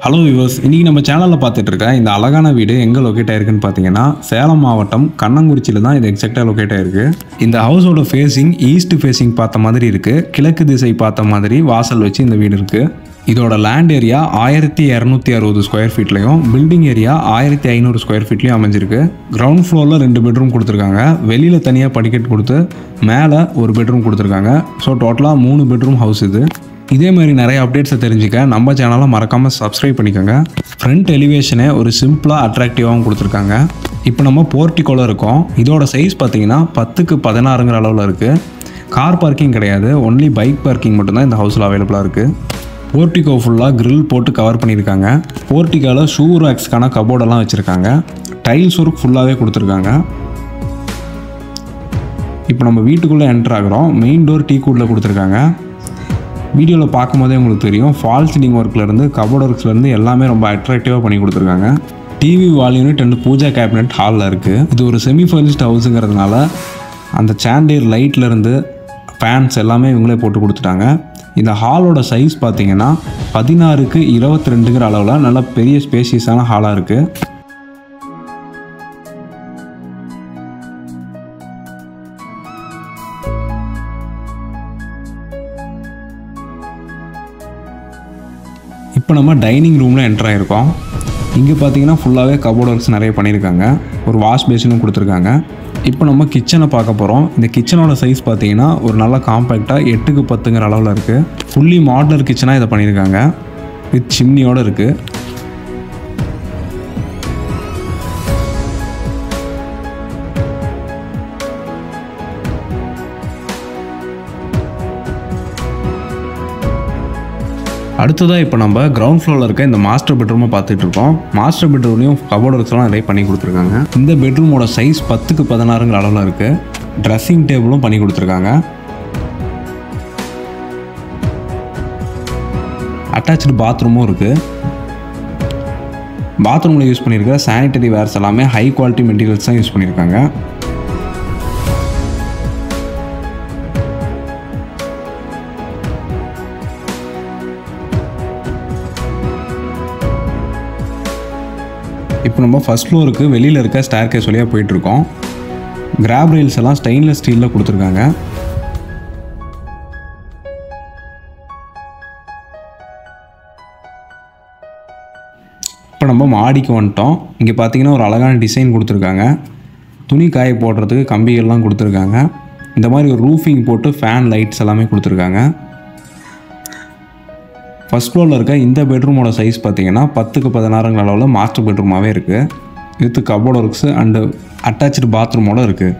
Hello viewers, இன்றைக்கி நம்ம சேனலில் பார்த்துட்டு இருக்க இந்த அழகான வீடு எங்கே லொக்கேட் ஆயிருக்குன்னு பார்த்தீங்கன்னா சேலம் மாவட்டம் கண்ணங்குறிச்சியில் தான் இது எக்ஸாக்டாக லொக்கேட் ஆயிருக்கு. இந்த ஹவுஸோட ஃபேஸிங் ஈஸ்ட் ஃபேஸிங் பார்த்த மாதிரி இருக்குது. கிழக்கு திசை பார்த்த மாதிரி வாசல் வச்சு இந்த வீடு இருக்குது. இதோட லேண்ட் ஏரியா 1260 ஸ்கொயர் ஃபீட்லையும் பில்டிங் ஏரியா 1500 ஸ்கொயர் ஃபீட்லையும் அமைஞ்சிருக்கு. கிரவுண்ட் ஃப்ளோரில் 2 பெட்ரூம் கொடுத்துருக்காங்க. வெளியில் தனியாக படிக்கட் கொடுத்து மேலே ஒரு பெட்ரூம் கொடுத்துருக்காங்க. ஸோ டோட்டலாக 3 பெட்ரூம் ஹவுஸ் இது. இதே மாதிரி நிறைய அப்டேட்ஸை தெரிஞ்சுக்க நம்ம சேனலை மறக்காமல் சப்ஸ்கிரைப் பண்ணிக்கோங்க. ஃப்ரண்ட் எலிவேஷனே ஒரு சிம்பிளாக அட்ராக்டிவாகவும் கொடுத்துருக்காங்க. இப்போ நம்ம போர்ட்டிக்கோல இருக்கோம். இதோட சைஸ் பார்த்தீங்கன்னா 10க்கு 16ங்கிற அளவில் இருக்குது. கார் பார்க்கிங் கிடையாது, ஒன்லி பைக் பார்க்கிங் மட்டும்தான் இந்த ஹவுஸில் அவைலபிளாக இருக்குது. போர்ட்டிகோ ஃபுல்லாக கிரில் போட்டு கவர் பண்ணியிருக்காங்க. போர்ட்டிகோவில் ஷூ ரேக்ஸ்க்கான கபோர்டெல்லாம் வச்சுருக்காங்க. டைல்ஸ் ஒர்க் ஃபுல்லாகவே கொடுத்துருக்காங்க. இப்போ நம்ம வீட்டுக்குள்ளே என்ட்ரு ஆகிறோம். மெயின் டோர் டீக்குட்டில் கொடுத்துருக்காங்க. வீடியோவில் பார்க்கும்போதே உங்களுக்கு தெரியும், ஃபால் சீலிங் ஒர்க்லேருந்து கபோர்ட் ஒர்க்ஸ்லேருந்து எல்லாமே ரொம்ப அட்ராக்டிவாக பண்ணி கொடுத்துருக்காங்க. TV wall unit and pooja cabinet ஹாலில் இருக்குது. இது ஒரு செமி ஃபர்னிஷ்ட் ஹவுஸுங்கிறதுனால அந்த சாண்டியர் லைட்லேருந்து ஃபேன்ஸ் எல்லாமே இவங்களே போட்டு கொடுத்துட்டாங்க. இந்த ஹாலோட சைஸ் பார்த்தீங்கன்னா 16க்கு 22ங்கிற அளவில் நல்ல பெரிய ஸ்பேஷியஸான ஹாலாக இருக்குது. இப்போ நம்ம டைனிங் ரூமில் என்டர் ஆகிருக்கோம். இங்கே பார்த்தீங்கன்னா ஃபுல்லாகவே கபோர்ட் ஒர்க்ஸ் நிறைய பண்ணியிருக்காங்க. ஒரு வாஷ் பேஷனும் கொடுத்துருக்காங்க. இப்போ நம்ம கிச்சனை பார்க்க போகிறோம். இந்த கிச்சனோட சைஸ் பார்த்தீங்கன்னா ஒரு நல்ல காம்பேக்டாக 8க்கு 10ங்கிற அளவில் இருக்குது. ஃபுல்லி மாடலர் கிச்சனாக இதை பண்ணியிருக்காங்க. வித் சிம்னியோடு இருக்குது. அடுத்ததாக இப்போ நம்ம கிரவுண்ட் ஃப்ளோரில் இருக்க இந்த மாஸ்டர் பெட்ரூமை பார்த்துட்டு இருக்கோம். மாஸ்டர் பெட்ரூம்லையும் கபோர்ட் ஒர்க்ஸ்லாம் நிறைய பண்ணி கொடுத்துருக்காங்க. இந்த பெட்ரூமோட சைஸ் 10க்கு 16ங்கிற அளவில் இருக்குது. ட்ரெஸ்ஸிங் டேபிளும் பண்ணி கொடுத்துருக்காங்க. அட்டாச்சு பாத்ரூமும் இருக்குது. பாத்ரூமில் யூஸ் பண்ணியிருக்கிற சானிட்டரி வேர்ஸ் எல்லாமே ஹை குவாலிட்டி மெட்டீரியல்ஸ் தான் யூஸ் பண்ணியிருக்காங்க. இப்போ நம்ம ஃபர்ஸ்ட் ஃப்ளோருக்கு வெளியில் இருக்க ஸ்டேர் கேஸ் வழியாக போயிட்டுருக்கோம். கிராப் ரெயில்ஸ் எல்லாம் ஸ்டெயின்லெஸ் ஸ்டீலில் கொடுத்துருக்காங்க. இப்போ நம்ம மாடிக்கு வந்துட்டோம். இங்கே பார்த்தீங்கன்னா ஒரு அழகான டிசைன் கொடுத்துருக்காங்க. துணி காய போடுறதுக்கு கம்பிகள்லாம் கொடுத்துருக்காங்க. இந்த மாதிரி ஒரு ரூஃபிங் போட்டு ஃபேன் லைட்ஸ் எல்லாமே கொடுத்துருக்காங்க. ஃபர்ஸ்ட் ஃப்ளோரில் இருக்க இந்த பெட்ரூமோட சைஸ் பார்த்தீங்கன்னா 10க்கு 16ங்கிற அளவில் மாஸ்டர் பெட்ரூமாகவே இருக்குது. With cupboard works and attach பாத்ரூமோடு இருக்குது.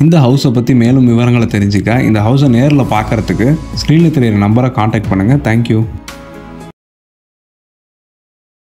இந்த ஹவுஸை பற்றி மேலும் விவரங்களை தெரிஞ்சுக்க இந்த ஹவுஸை நேரில் பார்க்குறதுக்கு ஸ்க்ரீனில் தெரியிற நம்பரை காண்டாக்ட் பண்ணுங்கள். தேங்க்யூ.